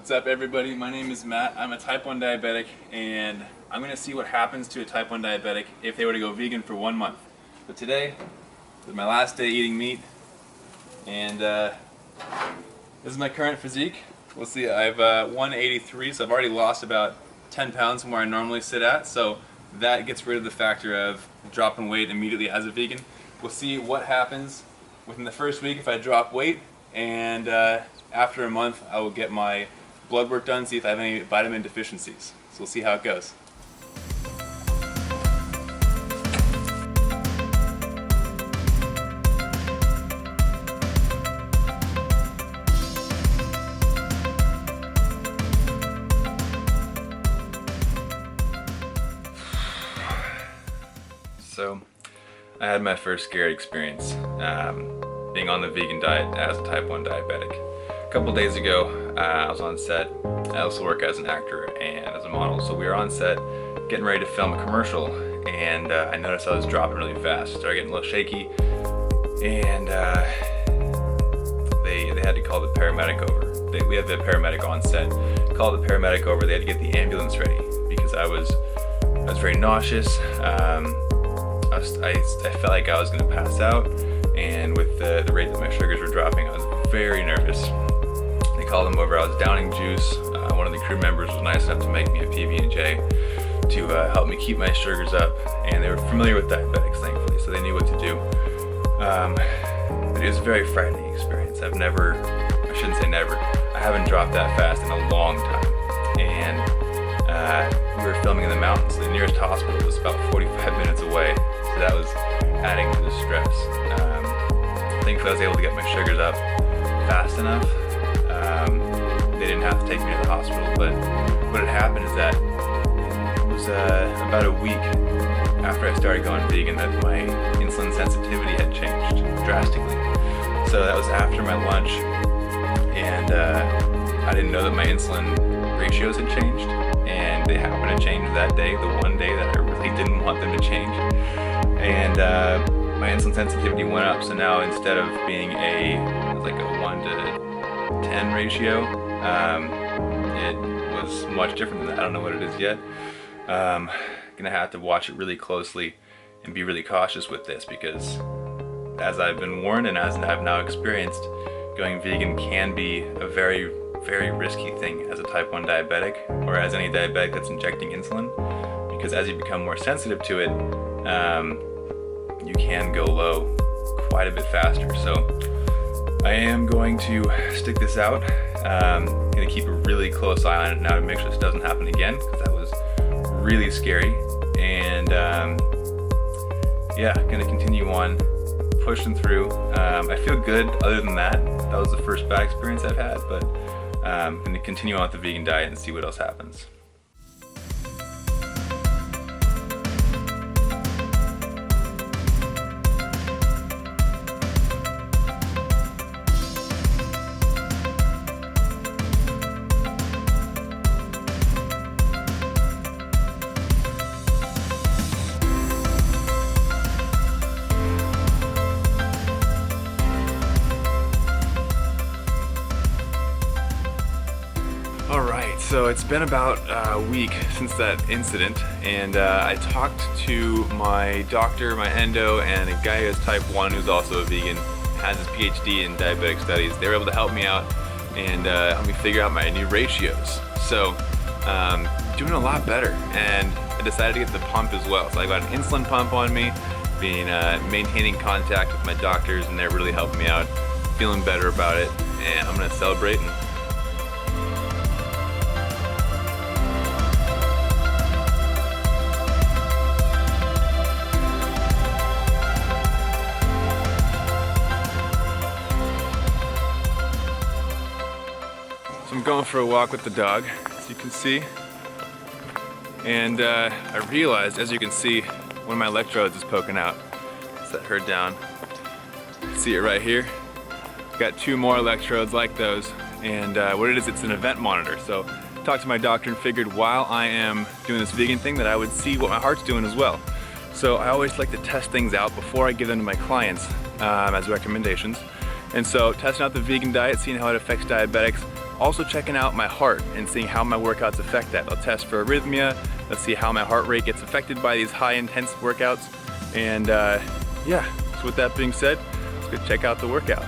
What's up, everybody? My name is Matt. I'm a type 1 diabetic, and I'm going to see what happens to a type 1 diabetic if they were to go vegan for 1 month. But today is my last day eating meat, and this is my current physique. We'll see, I have 183, so I've already lost about 10 pounds from where I normally sit at, so that gets rid of the factor of dropping weight immediately as a vegan. We'll see what happens within the first week if I drop weight, and after a month I will get my blood work done, see if I have any vitamin deficiencies. So we'll see how it goes. So I had my first scary experience being on the vegan diet as a type 1 diabetic. A couple days ago I was on set. I also work as an actor and as a model, so we were on set getting ready to film a commercial, and I noticed I was dropping really fast. I started getting a little shaky, and they had to call the paramedic over. We had the paramedic on set. Called the paramedic over. They had to get the ambulance ready because I was very nauseous. I felt like I was going to pass out, and with the rate that my sugars were dropping, I was very nervous. They called them over. I was downing juice. One of the crew members was nice enough to make me a PB&J to help me keep my sugars up, and they were familiar with diabetics, thankfully, so they knew what to do. But it was a very frightening experience. I shouldn't say never, I haven't dropped that fast in a long time, and we were filming in the mountains. The nearest hospital was about 45 minutes away, so that was adding to the stress. Thankfully I was able to get my sugars up fast enough. They didn't have to take me to the hospital, but what had happened is that it was about a week after I started going vegan that my insulin sensitivity had changed drastically. So that was after my lunch, and I didn't know that my insulin ratios had changed, and they happened to change that day, the one day that I really didn't want them to change. And my insulin sensitivity went up, so now instead of being like a 1 to 10 ratio, it was much different than that. I don't know what it is yet. Gonna have to watch it really closely and be really cautious with this, because as I've been warned and as I've now experienced, going vegan can be a very, very risky thing as a type 1 diabetic, or as any diabetic that's injecting insulin, because as you become more sensitive to it, you can go low quite a bit faster. So I am going to stick this out. I'm going to keep a really close eye on it now to make sure this doesn't happen again, because that was really scary. And yeah, going to continue on pushing through. I feel good other than that. That was the first bad experience I've had, but I'm going to continue on with the vegan diet and see what else happens. Alright, so it's been about a week since that incident, and I talked to my doctor, my endo, and a guy who has type 1 who's also a vegan, has his PhD in diabetic studies. They were able to help me out and help me figure out my new ratios. So, doing a lot better, and I decided to get the pump as well. So I got an insulin pump on me, maintaining contact with my doctors, and they're really helping me out, feeling better about it, and I'm going to celebrate. I'm going for a walk with the dog, as you can see, and I realized, as you can see, one of my electrodes is poking out. Set her down. See it right here? Got 2 more electrodes like those, and what it is, it's an event monitor. So I talked to my doctor and figured while I am doing this vegan thing that I would see what my heart's doing as well. So I always like to test things out before I give them to my clients as recommendations. And so testing out the vegan diet, seeing how it affects diabetics, Also checking out my heart and seeing how my workouts affect that. I'll test for arrhythmia. Let's see how my heart rate gets affected by these high intense workouts. And yeah, so with that being said, let's go check out the workout.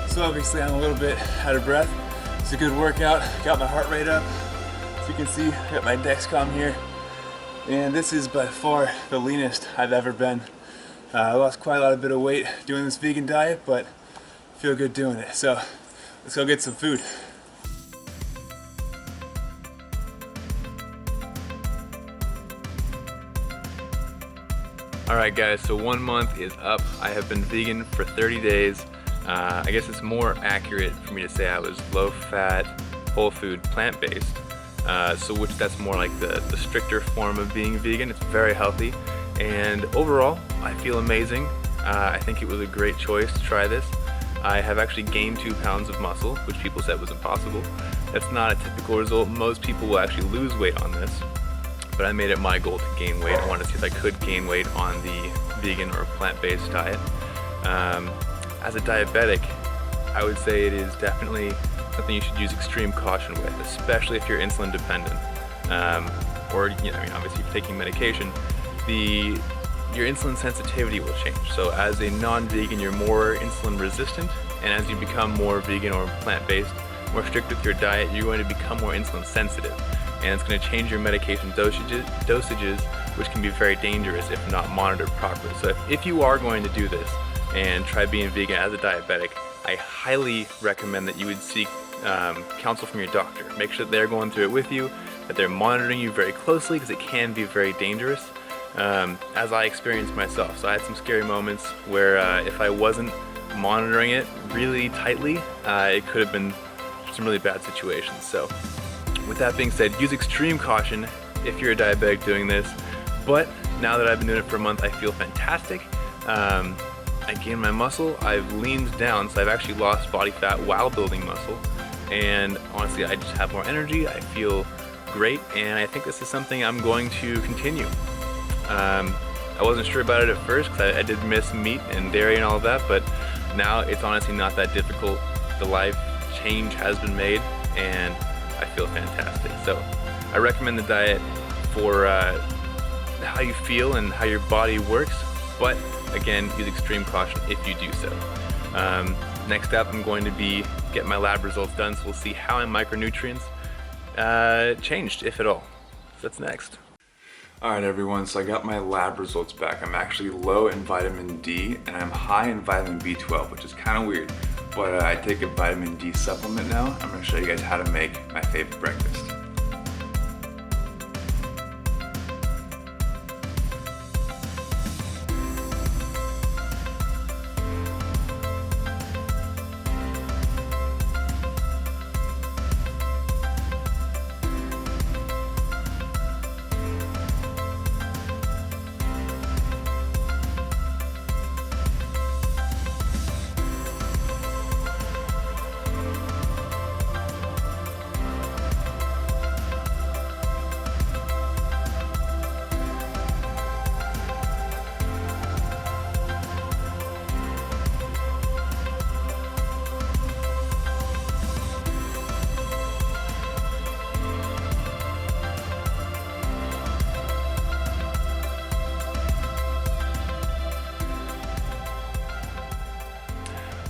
So obviously I'm a little bit out of breath. It's a good workout. Got my heart rate up. As you can see, I got my Dexcom here. And this is by far the leanest I've ever been. I lost quite a bit of weight doing this vegan diet, but I feel good doing it. So let's go get some food. Alright guys, so 1 month is up. I have been vegan for 30 days. I guess it's more accurate for me to say I was low-fat, whole food, plant-based. So that's more like the stricter form of being vegan. It's very healthy, and overall, I feel amazing. I think it was a great choice to try this. I have actually gained 2 pounds of muscle, which people said was impossible. That's not a typical result. Most people will actually lose weight on this, but I made it my goal to gain weight. I wanted to see if I could gain weight on the vegan or plant-based diet. As a diabetic, I would say it is definitely something you should use extreme caution with, especially if you're insulin dependent. Or, you know, I mean, obviously if you're taking medication, your insulin sensitivity will change. So as a non-vegan, you're more insulin resistant, and as you become more vegan or plant-based, more strict with your diet, you're going to become more insulin sensitive. And it's going to change your medication dosages, which can be very dangerous if not monitored properly. So if you are going to do this, and try being vegan as a diabetic, I highly recommend that you would seek counsel from your doctor. Make sure that they're going through it with you, that they're monitoring you very closely, because it can be very dangerous, as I experienced myself. So I had some scary moments where if I wasn't monitoring it really tightly, it could have been some really bad situations. So with that being said, use extreme caution if you're a diabetic doing this. But now that I've been doing it for a month, I feel fantastic. I gained my muscle, I've leaned down, so I've actually lost body fat while building muscle, and honestly I just have more energy, I feel great, and I think this is something I'm going to continue. I wasn't sure about it at first because I did miss meat and dairy and all of that, but now it's honestly not that difficult. The life change has been made and I feel fantastic. So I recommend the diet for how you feel and how your body works, but again, use extreme caution if you do so. Next up, I'm going to be getting my lab results done, so we'll see how my micronutrients changed, if at all. So that's next. Alright everyone, so I got my lab results back. I'm actually low in vitamin D and I'm high in vitamin B12, which is kind of weird. But I take a vitamin D supplement now. I'm going to show you guys how to make my favorite breakfast.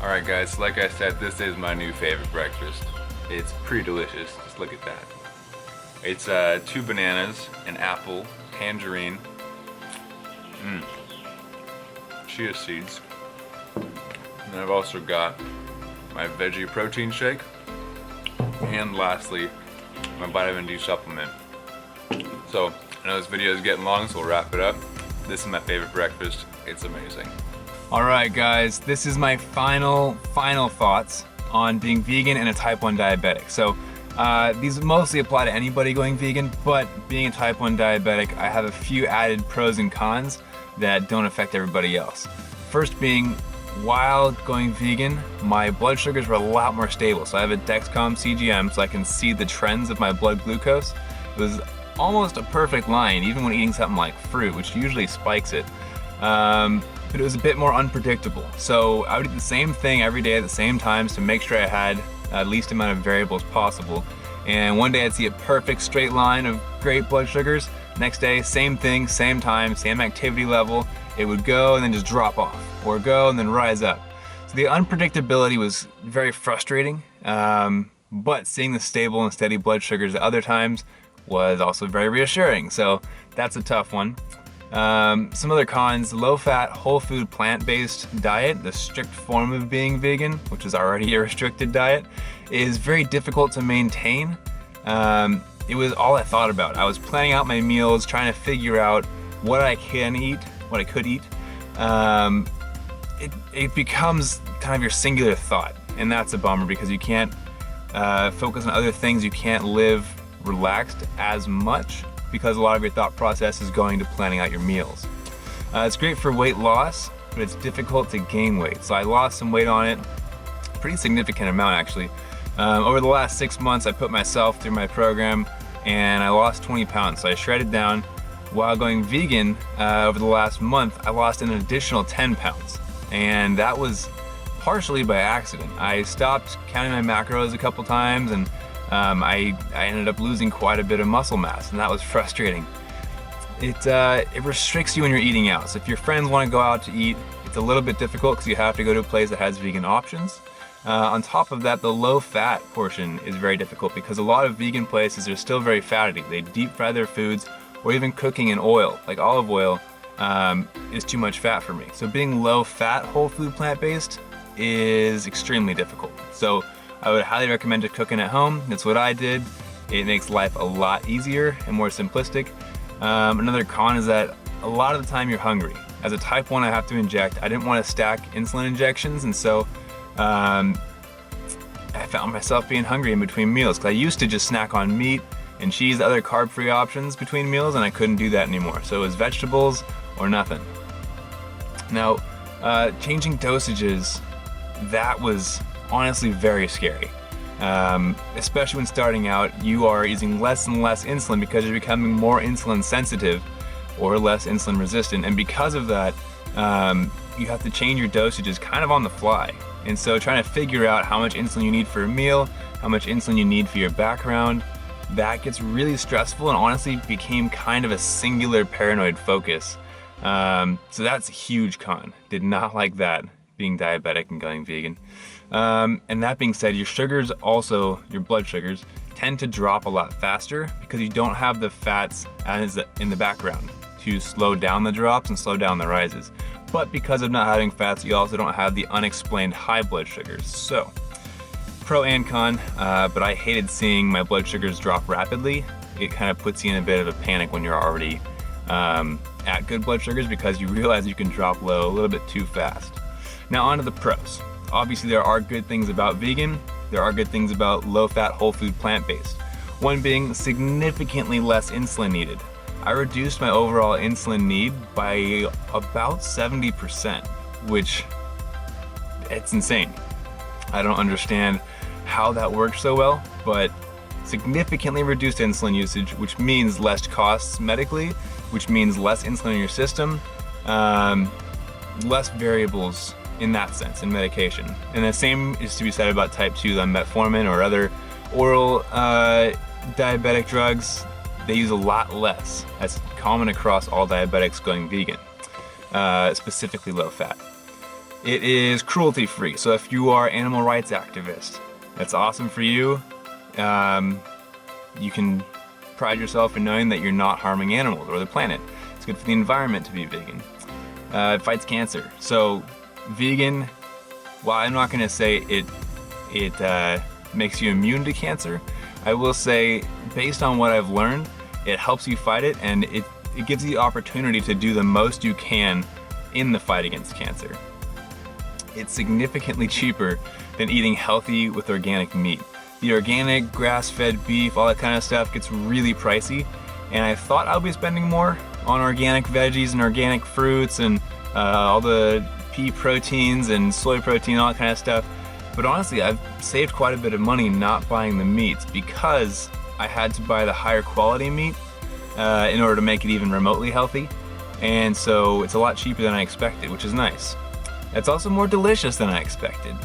Alright guys, like I said, this is my new favorite breakfast. It's pretty delicious, just look at that. It's 2 bananas, an apple, tangerine, chia seeds, and I've also got my veggie protein shake, and lastly, my vitamin D supplement. So, I know this video is getting long, so we'll wrap it up. This is my favorite breakfast, it's amazing. Alright guys, this is my final thoughts on being vegan and a type 1 diabetic. So these mostly apply to anybody going vegan, but being a type 1 diabetic, I have a few added pros and cons that don't affect everybody else. First being, while going vegan, my blood sugars were a lot more stable. So I have a Dexcom CGM so I can see the trends of my blood glucose. It was almost a perfect line, even when eating something like fruit, which usually spikes it. But it was a bit more unpredictable. So I would eat the same thing every day at the same times to make sure I had the least amount of variables possible. And one day I'd see a perfect straight line of great blood sugars. Next day, same thing, same time, same activity level. It would go and then just drop off, or go and then rise up. So the unpredictability was very frustrating, but seeing the stable and steady blood sugars at other times was also very reassuring. So that's a tough one. Some other cons: low-fat, whole food, plant-based diet, the strict form of being vegan, which is already a restricted diet, is very difficult to maintain. It was all I thought about. I was planning out my meals, trying to figure out what I can eat, what I could eat. It becomes kind of your singular thought, and that's a bummer because you can't focus on other things. You can't live relaxed as much because a lot of your thought process is going to planning out your meals. It's great for weight loss, but it's difficult to gain weight. So I lost some weight on it, pretty significant amount actually. Over the last 6 months, I put myself through my program and I lost 20 pounds. So I shredded down. While going vegan, over the last month, I lost an additional 10 pounds. And that was partially by accident. I stopped counting my macros a couple times, and I ended up losing quite a bit of muscle mass, and that was frustrating. It restricts you when you're eating out. So if your friends want to go out to eat, it's a little bit difficult because you have to go to a place that has vegan options. On top of that, the low-fat portion is very difficult because a lot of vegan places are still very fatty. They deep fry their foods, or even cooking in oil, like olive oil, is too much fat for me. So being low-fat, whole food, plant-based is extremely difficult. So I would highly recommend to cooking at home. That's what I did. It makes life a lot easier and more simplistic. Another con is that a lot of the time you're hungry. As a type 1, I have to inject. I didn't want to stack insulin injections, and so I found myself being hungry in between meals because I used to just snack on meat and cheese, other carb-free options between meals, and I couldn't do that anymore. So it was vegetables or nothing. Now, changing dosages, that was honestly very scary. Especially when starting out, you are using less and less insulin because you're becoming more insulin sensitive or less insulin resistant, and because of that, you have to change your dosages kind of on the fly. And so trying to figure out how much insulin you need for a meal, how much insulin you need for your background, that gets really stressful and honestly became kind of a singular paranoid focus. So that's a huge con. Did not like that, being diabetic and going vegan. And that being said, your sugars also, your blood sugars, tend to drop a lot faster because you don't have the fats in the background to slow down the drops and slow down the rises. But because of not having fats, you also don't have the unexplained high blood sugars. So, pro and con, but I hated seeing my blood sugars drop rapidly. It kind of puts you in a bit of a panic when you're already at good blood sugars because you realize you can drop low a little bit too fast. Now on to the pros. Obviously there are good things about vegan. There are good things about low-fat, whole food, plant-based. One being significantly less insulin needed. I reduced my overall insulin need by about 70%, which it's insane. I don't understand how that works so well, but significantly reduced insulin usage, which means less costs medically, which means less insulin in your system, less variables in that sense in medication. And the same is to be said about type 2s on metformin or other oral diabetic drugs. They use a lot less. That's common across all diabetics going vegan, specifically low fat. It is cruelty free. So if you are animal rights activist, that's awesome for you. You can pride yourself in knowing that you're not harming animals or the planet. It's good for the environment to be vegan. It fights cancer. So vegan, while I'm not gonna say it makes you immune to cancer, I will say based on what I've learned, it helps you fight it, and it gives you the opportunity to do the most you can in the fight against cancer. It's significantly cheaper than eating healthy with organic meat. The organic, grass-fed beef, all that kind of stuff gets really pricey, and I thought I'd be spending more, on organic veggies and organic fruits and all the pea proteins and soy protein, all that kind of stuff. But honestly, I've saved quite a bit of money not buying the meats because I had to buy the higher quality meat in order to make it even remotely healthy. And so it's a lot cheaper than I expected, which is nice. It's also more delicious than I expected.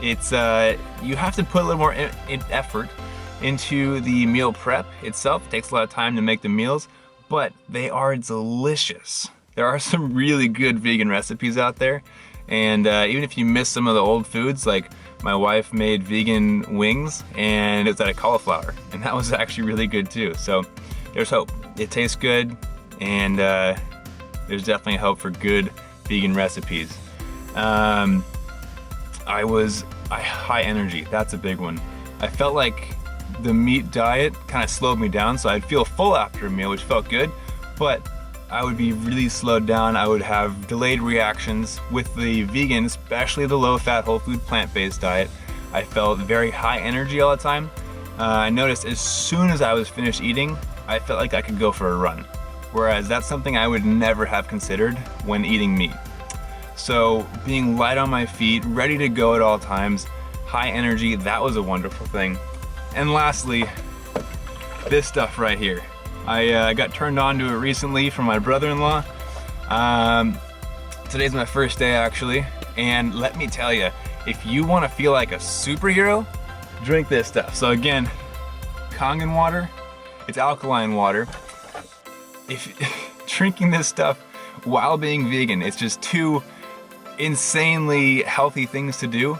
It's you have to put a little more effort into the meal prep itself. It takes a lot of time to make the meals, but they are delicious. There are some really good vegan recipes out there, and even if you miss some of the old foods, like my wife made vegan wings and it was out of cauliflower, and that was actually really good too. So there's hope. It tastes good, and there's definitely hope for good vegan recipes. High energy, that's a big one. I felt like the meat diet kind of slowed me down, so I'd feel full after a meal, which felt good, but I would be really slowed down. I would have delayed reactions. With the vegan, especially the low-fat, whole food, plant-based diet, I felt very high energy all the time. I noticed as soon as I was finished eating, I felt like I could go for a run, whereas that's something I would never have considered when eating meat. So being light on my feet, ready to go at all times, high energy, that was a wonderful thing. And lastly, this stuff right here. I got turned on to it recently from my brother-in-law. Today's my first day actually, and let me tell you, if you want to feel like a superhero, drink this stuff. So again, Kangen water, it's alkaline water. If drinking this stuff while being vegan, it's just two insanely healthy things to do.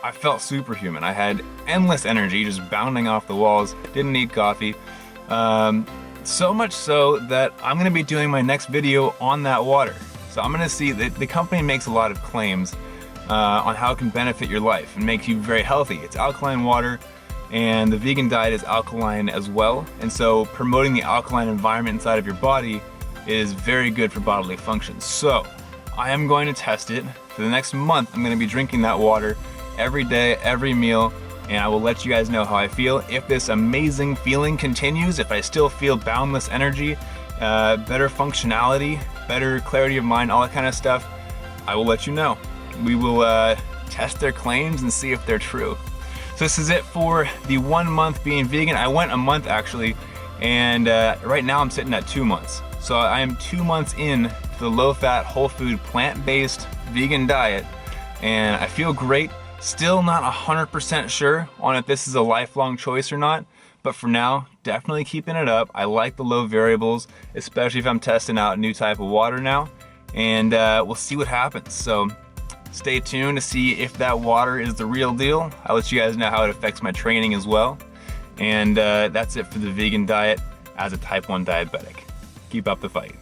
I felt superhuman. I had endless energy, just bounding off the walls, didn't need coffee. So much so that I'm gonna be doing my next video on that water. So I'm gonna see that the company makes a lot of claims on how it can benefit your life and make you very healthy. It's alkaline water, and the vegan diet is alkaline as well. And so promoting the alkaline environment inside of your body is very good for bodily function. So I am going to test it. For the next month, I'm gonna be drinking that water every day, every meal, and I will let you guys know how I feel. If this amazing feeling continues, if I still feel boundless energy, better functionality, better clarity of mind, all that kind of stuff, I will let you know. We will test their claims and see if they're true. So this is it for the 1 month being vegan. I went a month actually, and right now I'm sitting at 2 months. So I am 2 months in to the low-fat, whole food, plant-based vegan diet, and I feel great. Still not 100% sure on if this is a lifelong choice or not, but for now, definitely keeping it up. I like the low variables, especially if I'm testing out a new type of water now, and we'll see what happens. So stay tuned to see if that water is the real deal. I'll let you guys know how it affects my training as well. And that's it for the vegan diet as a type 1 diabetic. Keep up the fight.